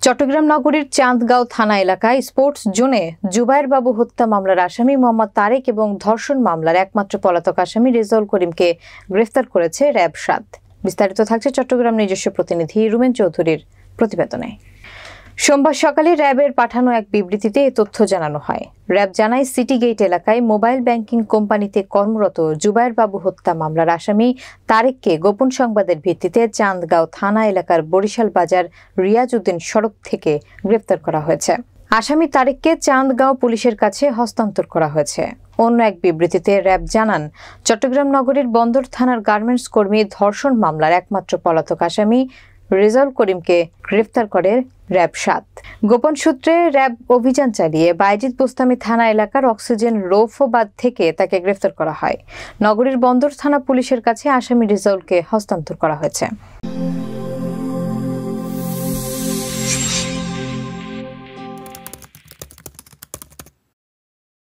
চট্টগ্রাম নগরীর চান্দগাঁও থানা এলাকায় স্পোর্টস জোনে জুবায়ের বাবু হত্যা মামলার আসামি মোহাম্মদ তারেক এবং ধর্ষণ মামলার একমাত্র পলাতক আসামি রেজাউল করিমকে গ্রেফতার করেছে র্যাব ৭। বিস্তারিত থাকছে চট্টগ্রাম নিজস্ব প্রতিনিধি রুমেন চৌধুরীর প্রতিবেদনে। সোমবার সকালে র্যাবের পাঠানো এক বিবৃতিতে এ তথ্য জানানো হয়। র্যাব জানায়, সিটি গেট এলাকায় মোবাইল ব্যাংকিং কোম্পানিতে কর্মরত জুবায়ের বাবু হত্যা মামলার আসামি তারেককে গোপন সংবাদের ভিত্তিতে চান্দগাঁও থানা এলাকার বরিশাল বাজার রিয়াজ উদ্দিন সড়ক থেকে গ্রেফতার করা হয়েছে। আসামি তারেককে চান্দগাঁও পুলিশের কাছে হস্তান্তর করা হয়েছে। অন্য এক বিবৃতিতে র্যাব জানান, চট্টগ্রাম নগরীর বন্দর থানার গার্মেন্টস কর্মী ধর্ষণ মামলার একমাত্র পলাতক আসামি রেজাউল করিমকে গ্রেফতার করে র্যাব ৭। গোপন সূত্রে র্যাব অভিযান চালিয়ে বাইজিদ বোস্তামি থানা এলাকার অক্সিজেন রৌফবাদ থেকে তাকে গ্রেফতার করা হয়। নগরীর বন্দর থানা পুলিশের কাছে আসামি রেজাউলকে হস্তান্তর করা হয়েছে।